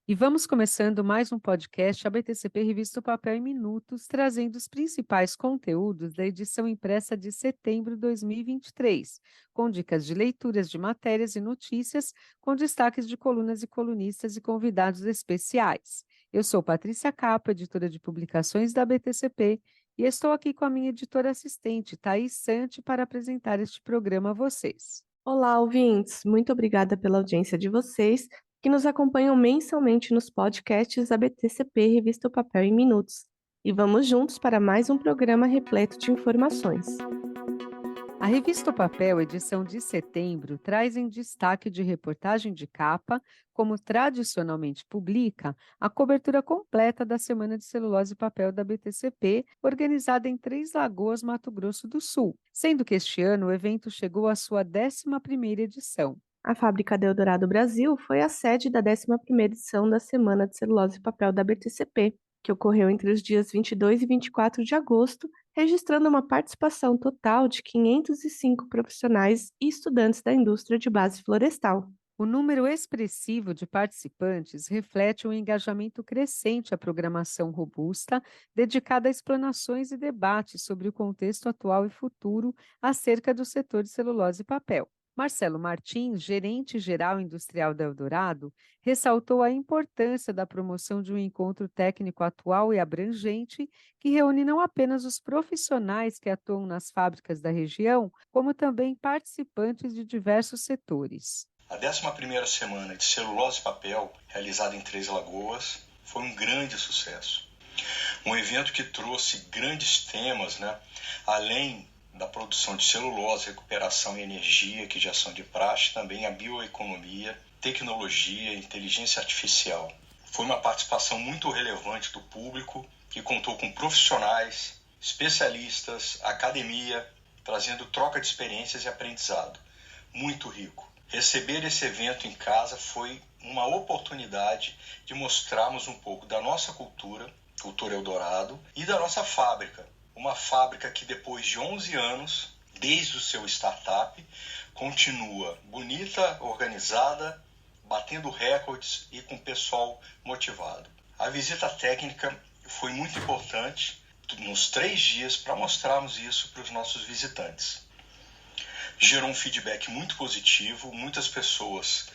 E vamos começando mais um podcast ABTCP Revista o Papel em Minutos, trazendo os principais conteúdos da edição impressa de setembro de 2023, com dicas de leituras de matérias e notícias, com destaques de colunas e colunistas e convidados especiais. Eu sou Patrícia Capo, editora de publicações da ABTCP, e estou aqui com a minha editora assistente, Thaís Santi, para apresentar este programa a vocês. Olá, ouvintes! Muito obrigada pela audiência de vocês que nos acompanham mensalmente nos podcasts da BTCP Revista o Papel em Minutos. E vamos juntos para mais um programa repleto de informações. A revista O Papel, edição de setembro, traz em destaque de reportagem de capa, como tradicionalmente publica, a cobertura completa da Semana de Celulose e Papel da BTCP, organizada em Três Lagoas, Mato Grosso do Sul, sendo que este ano o evento chegou à sua 11ª edição. A Fábrica da Eldorado Brasil foi a sede da 11ª edição da Semana de Celulose e Papel da BTCP, que ocorreu entre os dias 22 e 24 de agosto, registrando uma participação total de 505 profissionais e estudantes da indústria de base florestal. O número expressivo de participantes reflete um engajamento crescente à programação robusta, dedicada a explanações e debates sobre o contexto atual e futuro acerca do setor de celulose e papel. Marcelo Martins, gerente geral industrial da Eldorado, ressaltou a importância da promoção de um encontro técnico atual e abrangente que reúne não apenas os profissionais que atuam nas fábricas da região, como também participantes de diversos setores. A 11ª Semana de Celulose e Papel, realizada em Três Lagoas, foi um grande sucesso. Um evento que trouxe grandes temas, além da produção de celulose, recuperação e energia, que já são de praxe, também a bioeconomia, tecnologia e inteligência artificial. Foi uma participação muito relevante do público, que contou com profissionais, especialistas, academia, trazendo troca de experiências e aprendizado. Muito rico. Receber esse evento em casa foi uma oportunidade de mostrarmos um pouco da nossa cultura Eldorado, e da nossa fábrica. Uma fábrica que depois de 11 anos, desde o seu startup, continua bonita, organizada, batendo recordes e com pessoal motivado. A visita técnica foi muito importante nos 3 dias para mostrarmos isso para os nossos visitantes. Gerou um feedback muito positivo, muitas pessoas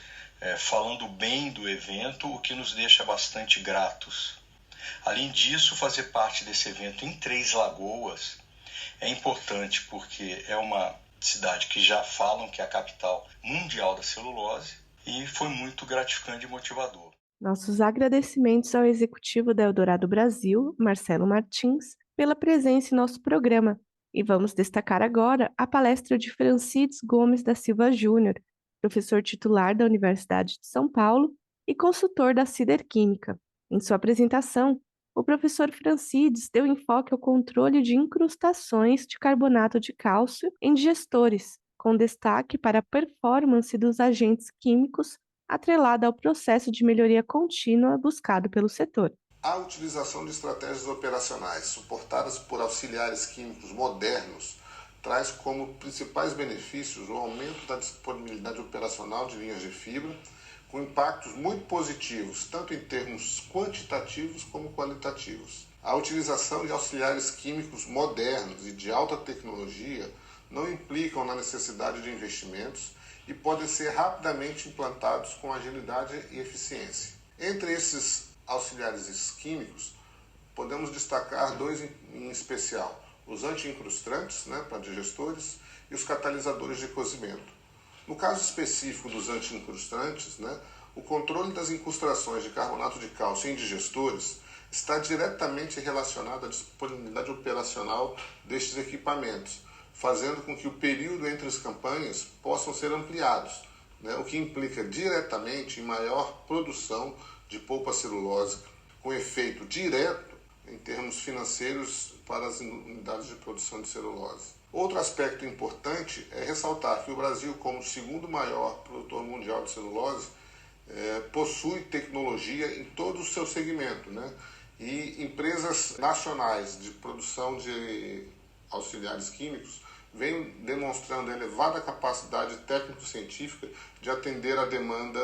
falando bem do evento, o que nos deixa bastante gratos. Além disso, fazer parte desse evento em Três Lagoas é importante porque é uma cidade que já falam que é a capital mundial da celulose e foi muito gratificante e motivador. Nossos agradecimentos ao executivo da Eldorado Brasil, Marcelo Martins, pela presença em nosso programa. E vamos destacar agora a palestra de Francides Gomes da Silva Júnior, professor titular da Universidade de São Paulo e consultor da Siderquímica. Em sua apresentação, o professor Francides deu enfoque ao controle de incrustações de carbonato de cálcio em digestores, com destaque para a performance dos agentes químicos atrelada ao processo de melhoria contínua buscado pelo setor. A utilização de estratégias operacionais suportadas por auxiliares químicos modernos traz como principais benefícios o aumento da disponibilidade operacional de linhas de fibra, com impactos muito positivos, tanto em termos quantitativos como qualitativos. A utilização de auxiliares químicos modernos e de alta tecnologia não implicam na necessidade de investimentos e podem ser rapidamente implantados com agilidade e eficiência. Entre esses auxiliares químicos, podemos destacar 2 em especial: os anti-incrustantes, para digestores, e os catalisadores de cozimento. No caso específico dos anti-incrustantes, o controle das incrustações de carbonato de cálcio em digestores está diretamente relacionado à disponibilidade operacional destes equipamentos, fazendo com que o período entre as campanhas possam ser ampliados, o que implica diretamente em maior produção de polpa celulose, com efeito direto em termos financeiros para as unidades de produção de celulose. Outro aspecto importante é ressaltar que o Brasil, como o segundo maior produtor mundial de celulose, possui tecnologia em todo o seu segmento, e empresas nacionais de produção de auxiliares químicos vêm demonstrando elevada capacidade técnico-científica de atender à demanda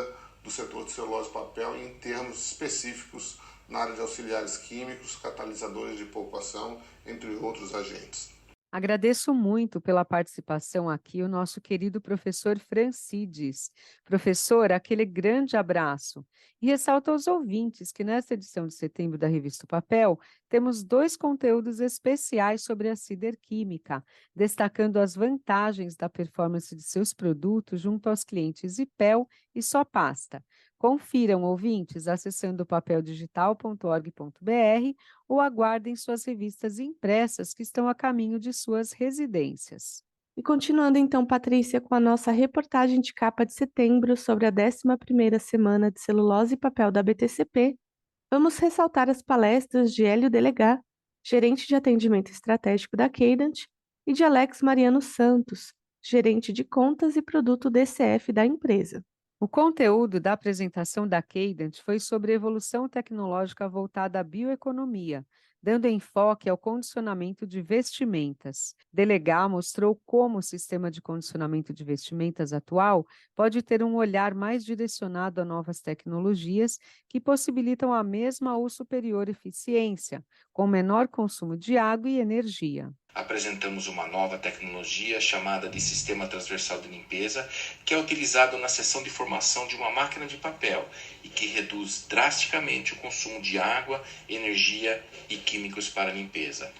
do setor de celulose e papel em termos específicos na área de auxiliares químicos, catalisadores de poupação, entre outros agentes. Agradeço muito pela participação aqui o nosso querido professor Francides. Professor, aquele grande abraço. E ressalto aos ouvintes que nesta edição de setembro da Revista O Papel, temos 2 conteúdos especiais sobre a siderquímica, destacando as vantagens da performance de seus produtos junto aos clientes IPEL e Sopasta. Confiram, ouvintes, acessando papeldigital.org.br ou aguardem suas revistas impressas que estão a caminho de suas residências. E continuando então, Patrícia, com a nossa reportagem de capa de setembro sobre a 11ª Semana de Celulose e Papel da BTCP, vamos ressaltar as palestras de Hélio Delegá, gerente de atendimento estratégico da Cadent, e de Alex Mariano Santos, gerente de contas e produto DCF da empresa. O conteúdo da apresentação da Cadent foi sobre evolução tecnológica voltada à bioeconomia, dando enfoque ao condicionamento de vestimentas. Delegá mostrou como o sistema de condicionamento de vestimentas atual pode ter um olhar mais direcionado a novas tecnologias que possibilitam a mesma ou superior eficiência, com menor consumo de água e energia. Apresentamos uma nova tecnologia chamada de Sistema Transversal de Limpeza, que é utilizado na seção de formação de uma máquina de papel e que reduz drasticamente o consumo de água, energia e químicos para a limpeza.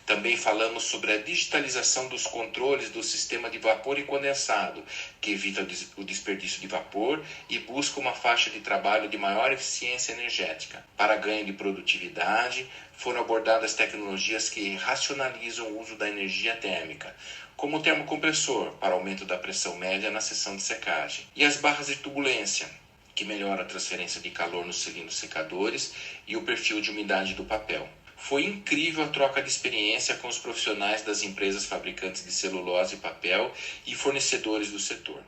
Também falamos sobre a digitalização dos controles do sistema de vapor e condensado, que evita o desperdício de vapor e busca uma faixa de trabalho de maior eficiência energética. Para ganho de produtividade, foram abordadas tecnologias que racionalizam o uso da energia térmica, como o termocompressor, para aumento da pressão média na seção de secagem, e as barras de turbulência, que melhora a transferência de calor nos cilindros secadores e o perfil de umidade do papel. Foi incrível a troca de experiência com os profissionais das empresas fabricantes de celulose e papel e fornecedores do setor.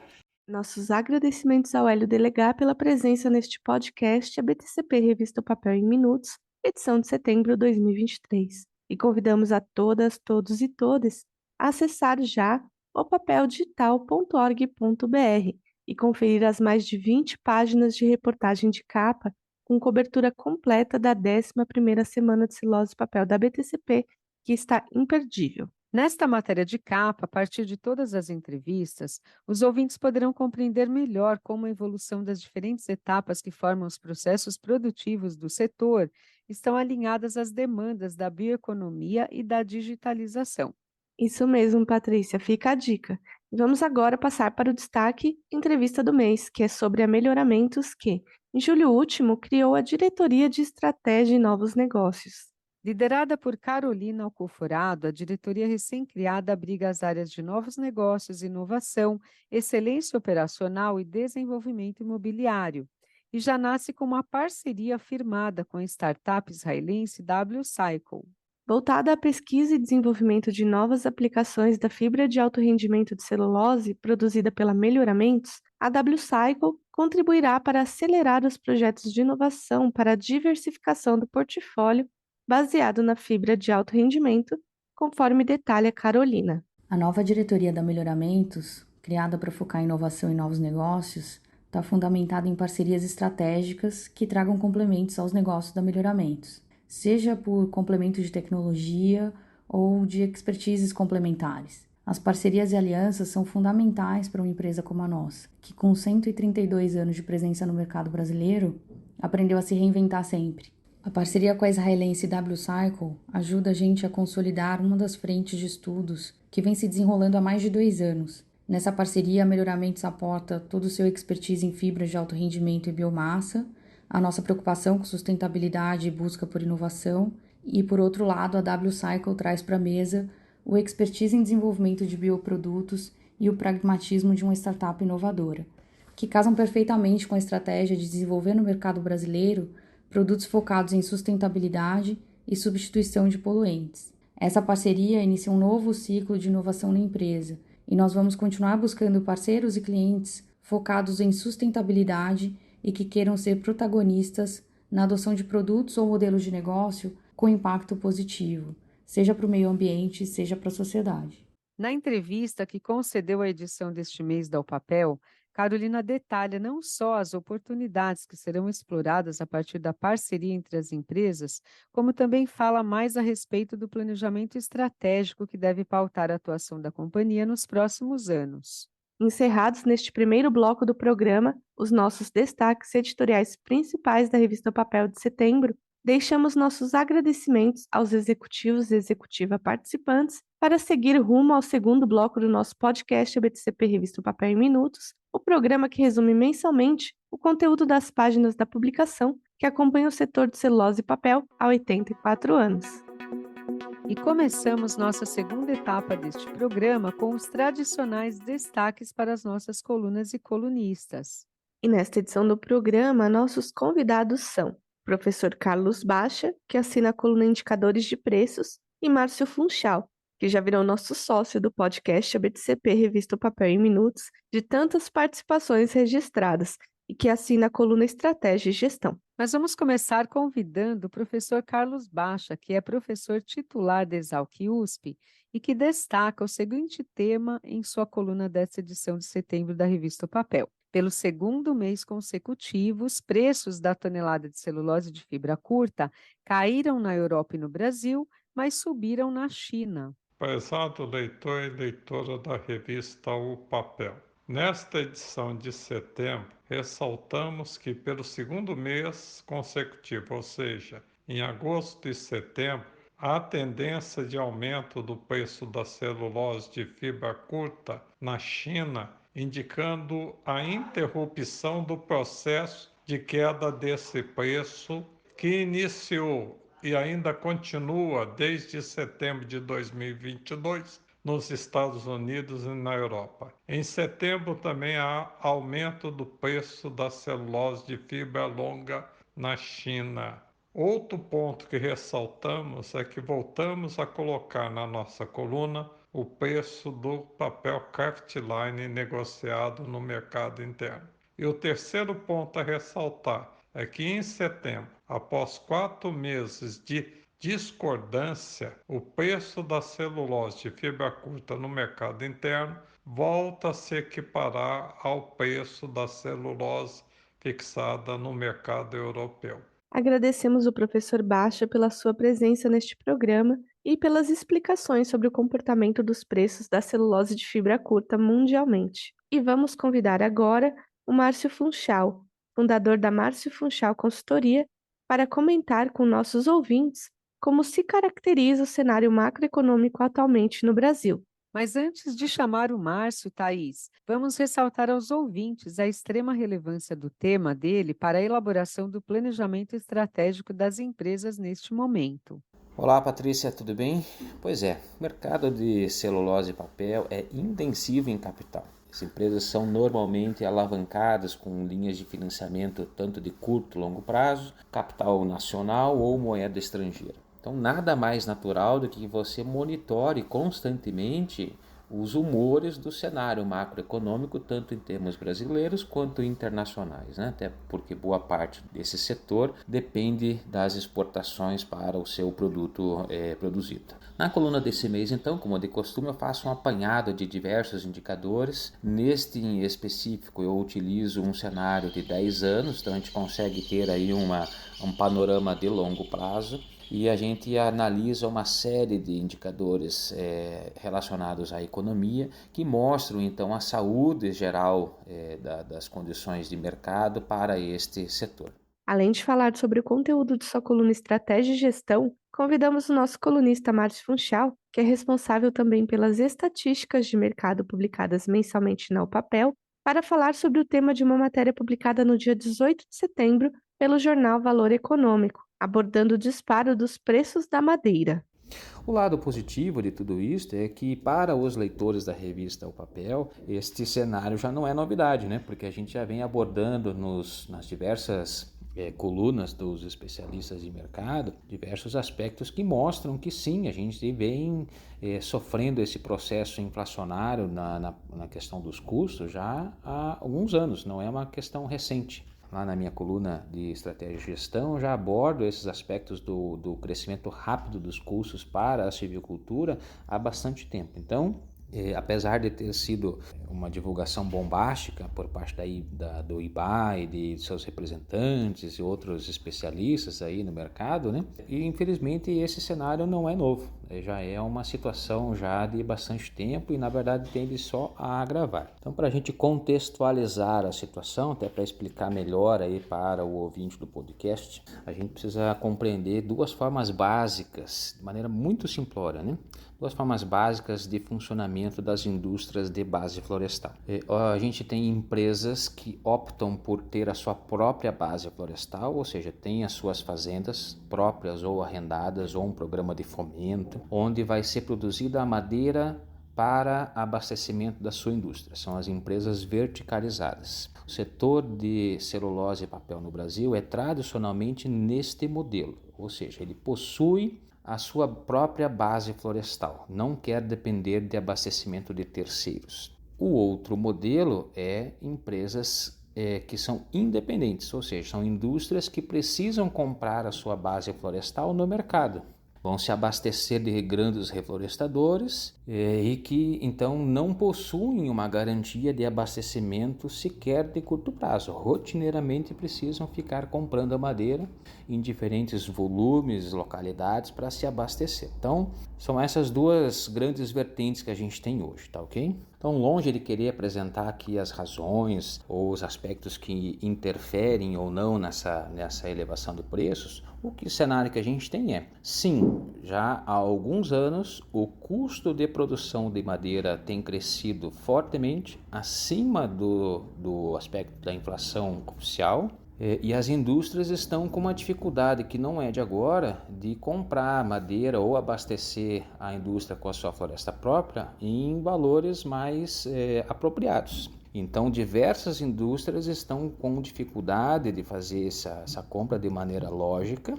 Nossos agradecimentos ao Hélio Delegá pela presença neste podcast, a BTCP Revista O Papel em Minutos, edição de setembro de 2023. E convidamos a todas, todos e todas a acessar já o papeldigital.org.br e conferir as mais de 20 páginas de reportagem de capa com cobertura completa da 11ª Semana de Celulose e Papel da BTCP, que está imperdível. Nesta matéria de capa, a partir de todas as entrevistas, os ouvintes poderão compreender melhor como a evolução das diferentes etapas que formam os processos produtivos do setor estão alinhadas às demandas da bioeconomia e da digitalização. Isso mesmo, Patrícia, fica a dica. Vamos agora passar para o destaque entrevista do mês, que é sobre a Melhoramentos que, em julho último, criou a Diretoria de Estratégia e Novos Negócios. Liderada por Carolina Alcoforado, a diretoria recém-criada abriga as áreas de novos negócios, inovação, excelência operacional e desenvolvimento imobiliário, e já nasce com uma parceria firmada com a startup israelense WCycle. Voltada à pesquisa e desenvolvimento de novas aplicações da fibra de alto rendimento de celulose produzida pela Melhoramentos, a WCycle contribuirá para acelerar os projetos de inovação para a diversificação do portfólio baseado na fibra de alto rendimento, conforme detalha Carolina. A nova diretoria da Melhoramentos, criada para focar em inovação e novos negócios, está fundamentada em parcerias estratégicas que tragam complementos aos negócios da Melhoramentos, seja por complemento de tecnologia ou de expertises complementares. As parcerias e alianças são fundamentais para uma empresa como a nossa, que com 132 anos de presença no mercado brasileiro, aprendeu a se reinventar sempre. A parceria com a israelense WCycle ajuda a gente a consolidar uma das frentes de estudos que vem se desenrolando há mais de 2 anos. Nessa parceria, a Melhoramentos aporta todo o seu expertise em fibras de alto rendimento e biomassa, a nossa preocupação com sustentabilidade e busca por inovação, e, por outro lado, a WCycle traz para a mesa o expertise em desenvolvimento de bioprodutos e o pragmatismo de uma startup inovadora, que casam perfeitamente com a estratégia de desenvolver no mercado brasileiro produtos focados em sustentabilidade e substituição de poluentes. Essa parceria inicia um novo ciclo de inovação na empresa e nós vamos continuar buscando parceiros e clientes focados em sustentabilidade e que queiram ser protagonistas na adoção de produtos ou modelos de negócio com impacto positivo, seja para o meio ambiente, seja para a sociedade. Na entrevista que concedeu a edição deste mês da O Papel, Carolina detalha não só as oportunidades que serão exploradas a partir da parceria entre as empresas, como também fala mais a respeito do planejamento estratégico que deve pautar a atuação da companhia nos próximos anos. Encerrados neste primeiro bloco do programa, os nossos destaques editoriais principais da revista Papel de setembro, deixamos nossos agradecimentos aos executivos e executiva participantes para seguir rumo ao segundo bloco do nosso podcast ABTCP Revista Papel em Minutos, o programa que resume mensalmente o conteúdo das páginas da publicação que acompanha o setor de celulose e papel há 84 anos. E começamos nossa segunda etapa deste programa com os tradicionais destaques para as nossas colunas e colunistas. E nesta edição do programa, nossos convidados são professor Carlos Baixa, que assina a coluna Indicadores de Preços, e Márcio Funchal, que já virou nosso sócio do podcast ABTCP Revista Papel em Minutos, de tantas participações registradas, e que assina a coluna Estratégia e Gestão. Mas vamos começar convidando o professor Carlos Baixa, que é professor titular da Exalc-USP e que destaca o seguinte tema em sua coluna desta edição de setembro da revista O Papel. Pelo segundo mês consecutivo, os preços da tonelada de celulose de fibra curta caíram na Europa e no Brasil, mas subiram na China. Prezado leitor e leitora da revista O Papel. Nesta edição de setembro, ressaltamos que pelo segundo mês consecutivo, ou seja, em agosto e setembro, há tendência de aumento do preço da celulose de fibra curta na China, indicando a interrupção do processo de queda desse preço que iniciou e ainda continua desde setembro de 2022 nos Estados Unidos e na Europa. Em setembro também há aumento do preço da celulose de fibra longa na China. Outro ponto que ressaltamos é que voltamos a colocar na nossa coluna o preço do papel Kraftline negociado no mercado interno. E o terceiro ponto a ressaltar é que em setembro, após 4 meses de discordância, o preço da celulose de fibra curta no mercado interno volta a se equiparar ao preço da celulose fixada no mercado europeu. Agradecemos o professor Baixa pela sua presença neste programa e pelas explicações sobre o comportamento dos preços da celulose de fibra curta mundialmente. E vamos convidar agora o Márcio Funchal, fundador da Márcio Funchal Consultoria, para comentar com nossos ouvintes como se caracteriza o cenário macroeconômico atualmente no Brasil. Mas antes de chamar o Márcio, Thaís, vamos ressaltar aos ouvintes a extrema relevância do tema dele para a elaboração do planejamento estratégico das empresas neste momento. Olá, Patrícia, tudo bem? Pois é, o mercado de celulose e papel é intensivo em capital. As empresas são normalmente alavancadas com linhas de financiamento tanto de curto e longo prazo, capital nacional ou moeda estrangeira. Então, nada mais natural do que você monitore constantemente os humores do cenário macroeconômico, tanto em termos brasileiros quanto internacionais, né? Até porque boa parte desse setor depende das exportações para o seu produto produzido. Na coluna desse mês, então, como de costume, eu faço um apanhado de diversos indicadores. Neste em específico, eu utilizo um cenário de 10 anos, então a gente consegue ter aí um panorama de longo prazo. E a gente analisa uma série de indicadores relacionados à economia que mostram então a saúde geral das condições de mercado para este setor. Além de falar sobre o conteúdo de sua coluna Estratégia e Gestão, convidamos o nosso colunista Márcio Funchal, que é responsável também pelas estatísticas de mercado publicadas mensalmente na O Papel, para falar sobre o tema de uma matéria publicada no dia 18 de setembro pelo jornal Valor Econômico, abordando o disparo dos preços da madeira. O lado positivo de tudo isso é que para os leitores da revista O Papel, este cenário já não é novidade, né? Porque a gente já vem abordando nas diversas colunas dos especialistas de mercado, diversos aspectos que mostram que sim, a gente vem sofrendo esse processo inflacionário na questão dos custos já há alguns anos, não é uma questão recente. Lá na minha coluna de estratégia e gestão, eu já abordo esses aspectos do crescimento rápido dos custos para a silvicultura há bastante tempo. Então, apesar de ter sido uma divulgação bombástica por parte do IBA e de seus representantes e outros especialistas aí no mercado, né? E infelizmente esse cenário não é novo, já é uma situação já de bastante tempo e na verdade tende só a agravar. Então, para a gente contextualizar a situação, até para explicar melhor aí para o ouvinte do podcast, a gente precisa compreender duas formas básicas, de maneira muito simplória, né? Duas formas básicas de funcionamento das indústrias de base florestal. A gente tem empresas que optam por ter a sua própria base florestal, ou seja, tem as suas fazendas próprias ou arrendadas ou um programa de fomento, onde vai ser produzida a madeira para abastecimento da sua indústria. São as empresas verticalizadas. O setor de celulose e papel no Brasil é tradicionalmente neste modelo, ou seja, ele possui a sua própria base florestal, não quer depender de abastecimento de terceiros. O outro modelo é empresas que são independentes, ou seja, são indústrias que precisam comprar a sua base florestal no mercado. Vão se abastecer de grandes reflorestadores e que então não possuem uma garantia de abastecimento sequer de curto prazo. Rotineiramente precisam ficar comprando a madeira em diferentes volumes, localidades para se abastecer. Então, são essas duas grandes vertentes que a gente tem hoje, tá ok? Então, longe de querer apresentar aqui as razões ou os aspectos que interferem ou não nessa elevação de preços, o cenário que a gente tem é, sim, já há alguns anos o custo de produção de madeira tem crescido fortemente acima do aspecto da inflação oficial. E as indústrias estão com uma dificuldade que não é de agora de comprar madeira ou abastecer a indústria com a sua floresta própria em valores mais apropriados. Então, diversas indústrias estão com dificuldade de fazer essa compra de maneira lógica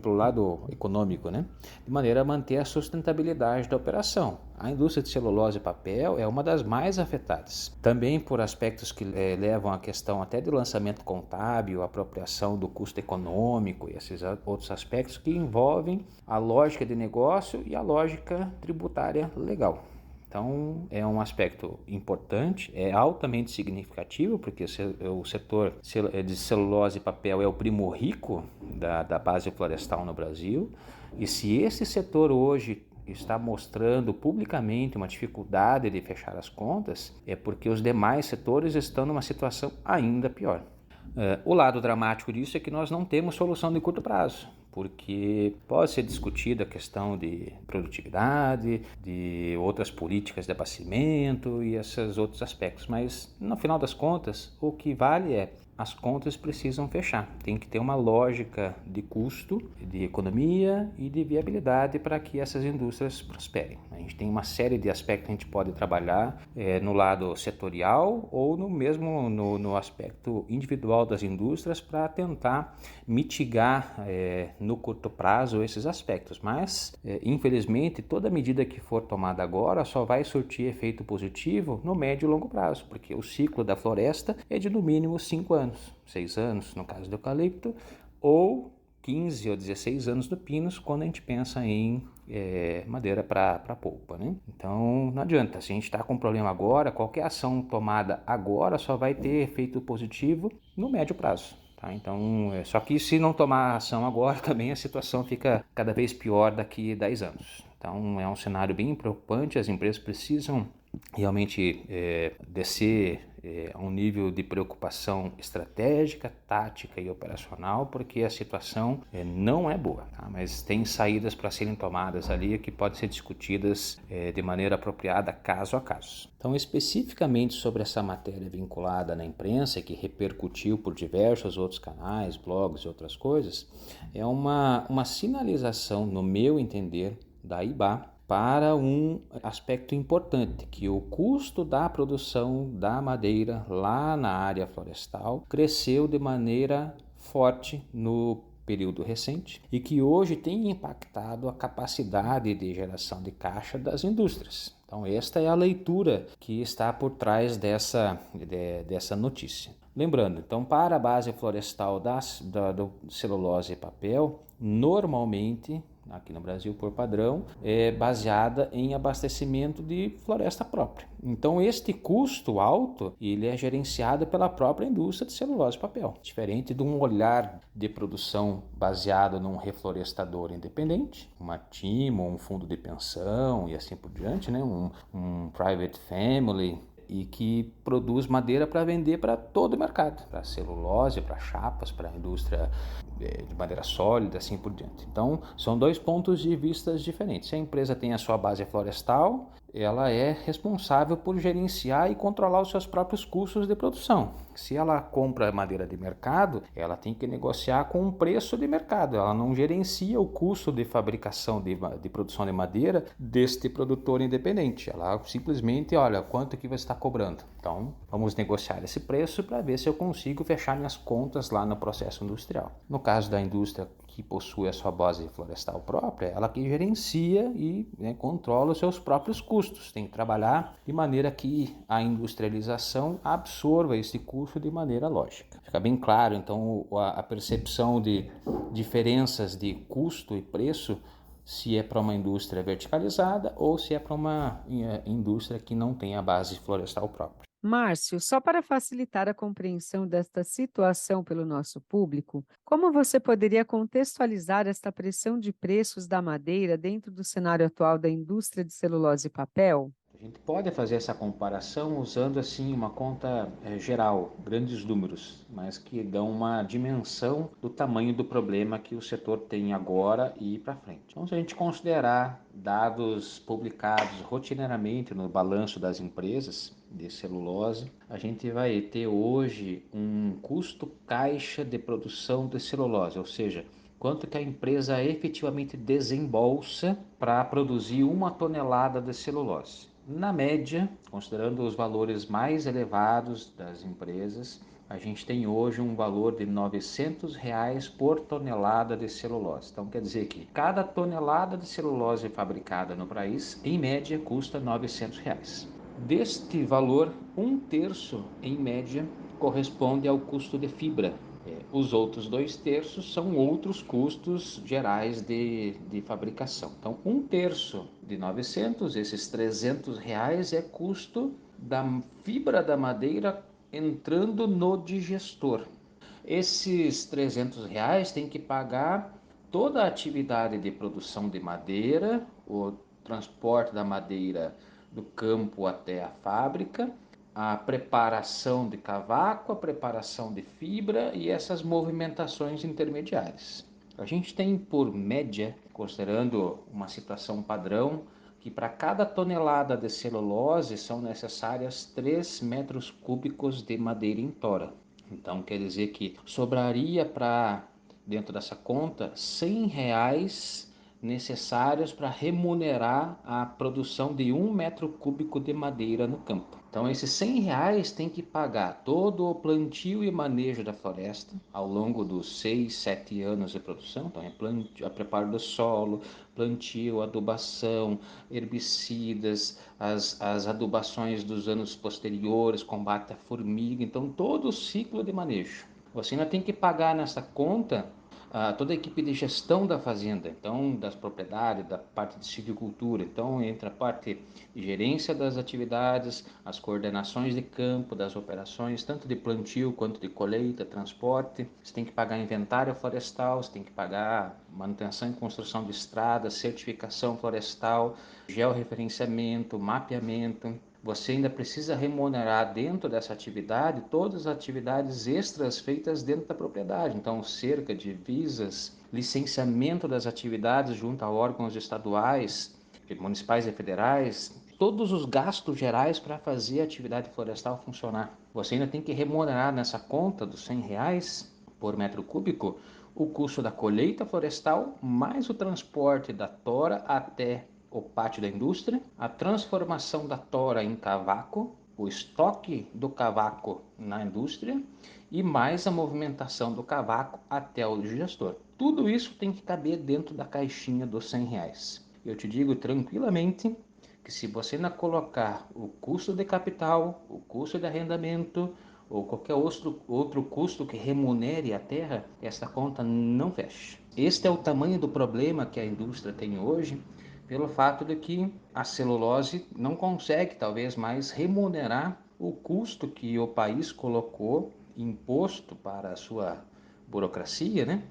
pelo lado econômico, né? De maneira a manter a sustentabilidade da operação. A indústria de celulose e papel é uma das mais afetadas. Também por aspectos que levam à questão até de lançamento contábil, apropriação do custo econômico e esses outros aspectos que envolvem a lógica de negócio e a lógica tributária legal. Então, é um aspecto importante, é altamente significativo, porque o setor de celulose e papel é o primo rico da base florestal no Brasil. E se esse setor hoje está mostrando publicamente uma dificuldade de fechar as contas, é porque os demais setores estão numa situação ainda pior. O lado dramático disso é que nós não temos solução de curto prazo, porque pode ser discutida a questão de produtividade, de outras políticas de abastecimento e esses outros aspectos, mas no final das contas o que vale é as contas precisam fechar. Tem que ter uma lógica de custo, de economia e de viabilidade para que essas indústrias prosperem. A gente tem uma série de aspectos que a gente pode trabalhar no lado setorial ou no aspecto individual das indústrias para tentar mitigar no curto prazo esses aspectos. Mas, infelizmente, toda medida que for tomada agora só vai surtir efeito positivo no médio e longo prazo, porque o ciclo da floresta é de no mínimo 5 anos. 6 anos no caso do eucalipto, ou 15 ou 16 anos do pinus, quando a gente pensa em madeira para polpa, né? Então não adianta, se a gente está com um problema agora, qualquer ação tomada agora só vai ter efeito positivo no médio prazo. Tá? Então, só que se não tomar ação agora, também a situação fica cada vez pior daqui a 10 anos. Então é um cenário bem preocupante, as empresas precisam realmente descer a um nível de preocupação estratégica, tática e operacional, porque a situação não é boa, tá? Mas tem saídas para serem tomadas ali que podem ser discutidas de maneira apropriada, caso a caso. Então, especificamente sobre essa matéria vinculada na imprensa, que repercutiu por diversos outros canais, blogs e outras coisas, é uma sinalização, no meu entender, da IBA, para um aspecto importante, que o custo da produção da madeira lá na área florestal cresceu de maneira forte no período recente e que hoje tem impactado a capacidade de geração de caixa das indústrias. Então esta é a leitura que está por trás dessa notícia. Lembrando, então, para a base florestal do celulose e papel, normalmente aqui no Brasil por padrão, é baseada em abastecimento de floresta própria. Então este custo alto, ele é gerenciado pela própria indústria de celulose e papel, diferente de um olhar de produção baseado num reflorestador independente, uma TIMO, um fundo de pensão e assim por diante, né? um private family, e que produz madeira para vender para todo o mercado, para celulose, para chapas, para a indústria de madeira sólida, assim por diante. Então, são dois pontos de vista diferentes. Se a empresa tem a sua base florestal, ela é responsável por gerenciar e controlar os seus próprios custos de produção. Se ela compra madeira de mercado, ela tem que negociar com um preço de mercado. Ela não gerencia o custo de fabricação de produção de madeira deste produtor independente. Ela simplesmente, olha, quanto que você está cobrando. Então, vamos negociar esse preço para ver se eu consigo fechar minhas contas lá no processo industrial. No caso da indústria que possui a sua base florestal própria, ela que gerencia e controla os seus próprios custos. Tem que trabalhar de maneira que a industrialização absorva esse custo de maneira lógica. Fica bem claro, então, a percepção de diferenças de custo e preço, se é para uma indústria verticalizada ou se é para uma indústria que não tem a base florestal própria. Márcio, só para facilitar a compreensão desta situação pelo nosso público, como você poderia contextualizar esta pressão de preços da madeira dentro do cenário atual da indústria de celulose e papel? A gente pode fazer essa comparação usando assim uma conta geral, grandes números, mas que dão uma dimensão do tamanho do problema que o setor tem agora e para frente. Então, se a gente considerar dados publicados rotineiramente no balanço das empresas de celulose, a gente vai ter hoje um custo caixa de produção de celulose, ou seja, quanto que a empresa efetivamente desembolsa para produzir 1 tonelada de celulose. Na média, considerando os valores mais elevados das empresas, a gente tem hoje um valor de R$ 900 por tonelada de celulose. Então quer dizer que cada tonelada de celulose fabricada no país, em média, custa R$ 900. Deste valor, 1/3, em média, corresponde ao custo de fibra. Os outros 2/3 são outros custos gerais de fabricação. Então, 1/3 de 900, esses R$ 300 é custo da fibra da madeira entrando no digestor. Esses R$ 300 tem que pagar toda a atividade de produção de madeira, o transporte da madeira do campo até a fábrica, a preparação de cavaco, a preparação de fibra e essas movimentações intermediárias. A gente tem por média, considerando uma situação padrão, que para cada tonelada de celulose são necessárias 3 metros cúbicos de madeira em tora. Então quer dizer que sobraria para, dentro dessa conta, R$ 100 necessários para remunerar a produção de 1 metro cúbico de madeira no campo. Então esses R$ 100 tem que pagar todo o plantio e manejo da floresta ao longo dos 6, 7 anos de produção. Então é preparo do solo, plantio, adubação, herbicidas, as adubações dos anos posteriores, combate à formiga. Então todo o ciclo de manejo. Você ainda tem que pagar nessa conta toda a equipe de gestão da fazenda, então das propriedades, da parte de silvicultura. Então entra a parte de gerência das atividades, as coordenações de campo, das operações, tanto de plantio quanto de colheita, transporte. Você tem que pagar inventário florestal, você tem que pagar manutenção e construção de estradas, certificação florestal, georreferenciamento, mapeamento. Você ainda precisa remunerar dentro dessa atividade todas as atividades extras feitas dentro da propriedade. Então, cerca, divisas, licenciamento das atividades junto a órgãos estaduais, municipais e federais, todos os gastos gerais para fazer a atividade florestal funcionar. Você ainda tem que remunerar nessa conta dos R$ 100 por metro cúbico o custo da colheita florestal, mais o transporte da tora até o pátio da indústria, a transformação da tora em cavaco, o estoque do cavaco na indústria e mais a movimentação do cavaco até o digestor. Tudo isso tem que caber dentro da caixinha dos R$ 100. Eu te digo tranquilamente que se você ainda colocar o custo de capital, o custo de arrendamento, ou qualquer outro custo que remunere a terra, essa conta não fecha. Este é o tamanho do problema que a indústria tem hoje, pelo fato de que a celulose não consegue, talvez, mais remunerar o custo que o país colocou, imposto para a sua burocracia, né?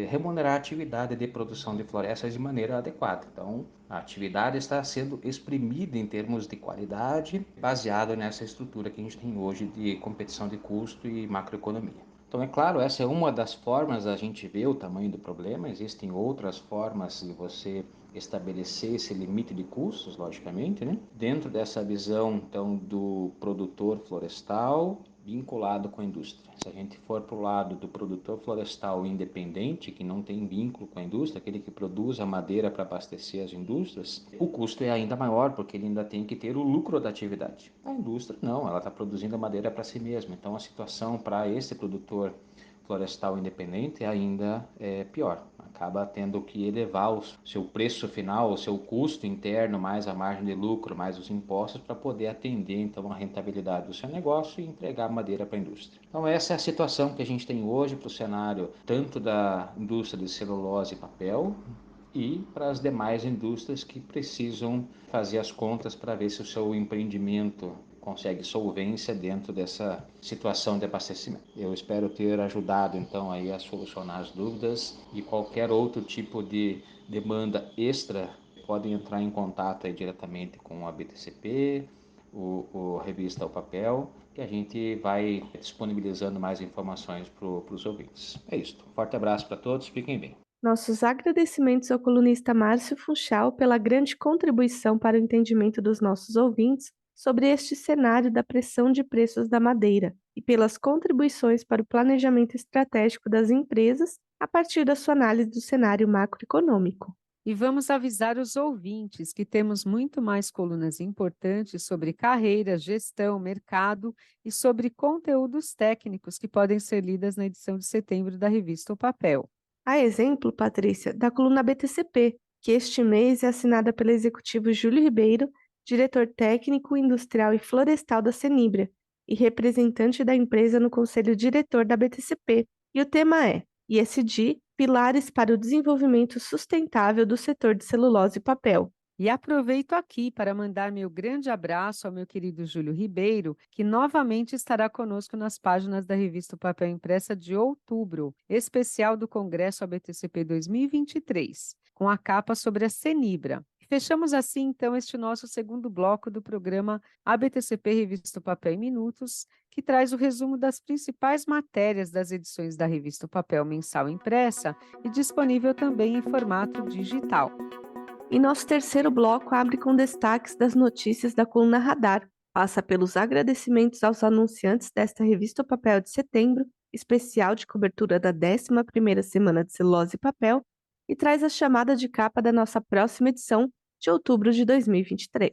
Remunerar a atividade de produção de florestas de maneira adequada. Então, a atividade está sendo exprimida em termos de qualidade, baseado nessa estrutura que a gente tem hoje de competição de custo e macroeconomia. Então, é claro, essa é uma das formas da gente ver o tamanho do problema. Existem outras formas de você estabelecer esse limite de custos, logicamente, né? Dentro dessa visão, então, do produtor florestal vinculado com a indústria. Se a gente for para o lado do produtor florestal independente, que não tem vínculo com a indústria, aquele que produz a madeira para abastecer as indústrias, o custo é ainda maior, porque ele ainda tem que ter o lucro da atividade. A indústria não, ela está produzindo a madeira para si mesma. Então a situação para esse produtor florestal independente ainda é pior. Acaba tendo que elevar o seu preço final, o seu custo interno, mais a margem de lucro, mais os impostos, para poder atender então a rentabilidade do seu negócio e entregar madeira para a indústria. Então essa é a situação que a gente tem hoje para o cenário tanto da indústria de celulose e papel, e para as demais indústrias que precisam fazer as contas para ver se o seu empreendimento consegue solvência dentro dessa situação de abastecimento. Eu espero ter ajudado então aí a solucionar as dúvidas, e qualquer outro tipo de demanda extra podem entrar em contato aí diretamente com a BTCP, o Revista ao Papel, que a gente vai disponibilizando mais informações para os ouvintes. É isso. Forte abraço para todos, fiquem bem. Nossos agradecimentos ao colunista Márcio Funchal pela grande contribuição para o entendimento dos nossos ouvintes sobre este cenário da pressão de preços da madeira e pelas contribuições para o planejamento estratégico das empresas a partir da sua análise do cenário macroeconômico. E vamos avisar os ouvintes que temos muito mais colunas importantes sobre carreira, gestão, mercado e sobre conteúdos técnicos que podem ser lidas na edição de setembro da revista O Papel. A exemplo, Patrícia, da coluna BTCP, que este mês é assinada pelo executivo Júlio Ribeiro, diretor técnico, industrial e florestal da Senibra e representante da empresa no conselho diretor da BTCP. E o tema é ESG, Pilares para o Desenvolvimento Sustentável do Setor de Celulose e Papel. E aproveito aqui para mandar meu grande abraço ao meu querido Júlio Ribeiro, que novamente estará conosco nas páginas da revista O Papel Impressa de outubro, especial do Congresso ABTCP 2023, com a capa sobre a Senibra. Fechamos assim, então, este nosso segundo bloco do programa ABTCP Revista O Papel em Minutos, que traz o resumo das principais matérias das edições da revista O Papel Mensal Impressa e disponível também em formato digital. E nosso terceiro bloco abre com destaques das notícias da coluna Radar, passa pelos agradecimentos aos anunciantes desta revista O Papel de setembro, especial de cobertura da 11ª Semana de Celulose e Papel, e traz a chamada de capa da nossa próxima edição, de outubro de 2023.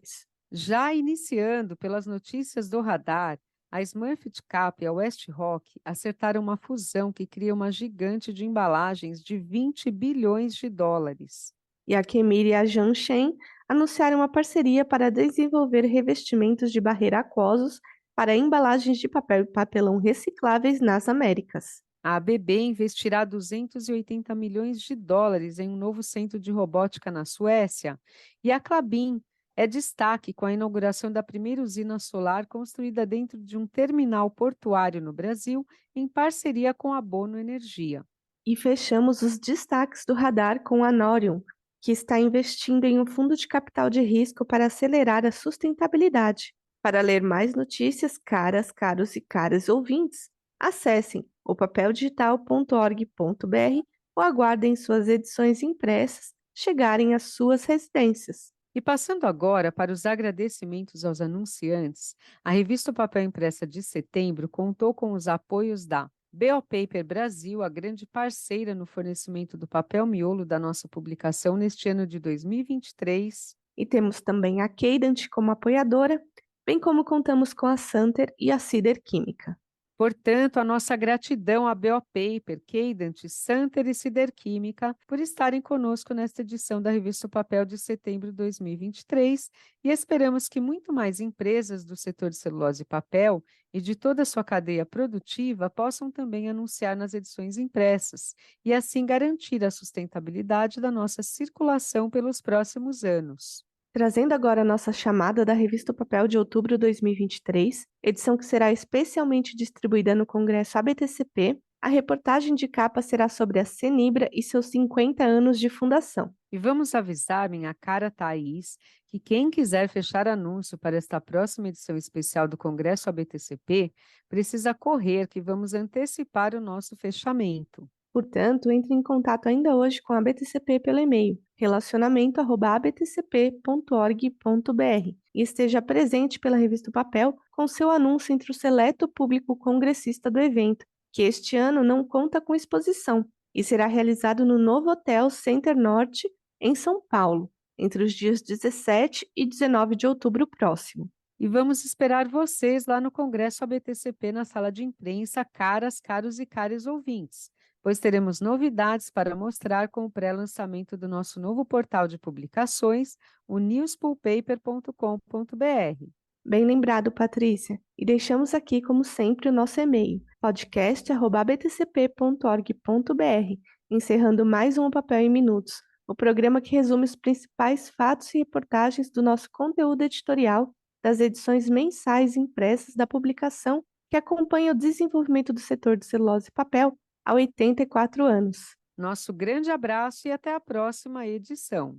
Já iniciando pelas notícias do Radar, a Smurfit Kappa e a West Rock acertaram uma fusão que cria uma gigante de embalagens de 20 bilhões de dólares. E a Kemir e a Janssen anunciaram uma parceria para desenvolver revestimentos de barreira aquosos para embalagens de papel e papelão recicláveis nas Américas. A ABB investirá 280 milhões de dólares em um novo centro de robótica na Suécia. E a Klabin é destaque com a inauguração da primeira usina solar construída dentro de um terminal portuário no Brasil, em parceria com a Bono Energia. E fechamos os destaques do Radar com a Norium, que está investindo em um fundo de capital de risco para acelerar a sustentabilidade. Para ler mais notícias, caros e caras ouvintes, acessem opapeldigital.org.br ou aguardem suas edições impressas chegarem às suas residências. E passando agora para os agradecimentos aos anunciantes, a revista O Papel Impressa de setembro contou com os apoios da BO Paper Brasil, a grande parceira no fornecimento do papel miolo da nossa publicação neste ano de 2023. E temos também a Cadent como apoiadora, bem como contamos com a Santer e a Cider Química. Portanto, a nossa gratidão à BO Paper, Cadent, Santer e Siderquímica por estarem conosco nesta edição da Revista O Papel de setembro de 2023 e esperamos que muito mais empresas do setor de celulose e papel e de toda a sua cadeia produtiva possam também anunciar nas edições impressas e assim garantir a sustentabilidade da nossa circulação pelos próximos anos. Trazendo agora a nossa chamada da Revista O Papel de outubro de 2023, edição que será especialmente distribuída no Congresso ABTCP, a reportagem de capa será sobre a Cenibra e seus 50 anos de fundação. E vamos avisar, minha cara Thaís, que quem quiser fechar anúncio para esta próxima edição especial do Congresso ABTCP, precisa correr que vamos antecipar o nosso fechamento. Portanto, entre em contato ainda hoje com a ABTCP pelo e-mail relacionamento@abtcp.org.br e esteja presente pela Revista O Papel com seu anúncio entre o seleto público congressista do evento, que este ano não conta com exposição e será realizado no novo Hotel Center Norte, em São Paulo, entre os dias 17 e 19 de outubro próximo. E vamos esperar vocês lá no Congresso ABTCP na sala de imprensa, caros e caras ouvintes, pois teremos novidades para mostrar com o pré-lançamento do nosso novo portal de publicações, o newspoolpaper.com.br. Bem lembrado, Patrícia. E deixamos aqui, como sempre, o nosso e-mail, podcast@abtcp.org.br, encerrando mais um Papel em Minutos, o programa que resume os principais fatos e reportagens do nosso conteúdo editorial das edições mensais impressas da publicação que acompanha o desenvolvimento do setor de celulose e papel há 84 anos. Nosso grande abraço e até a próxima edição.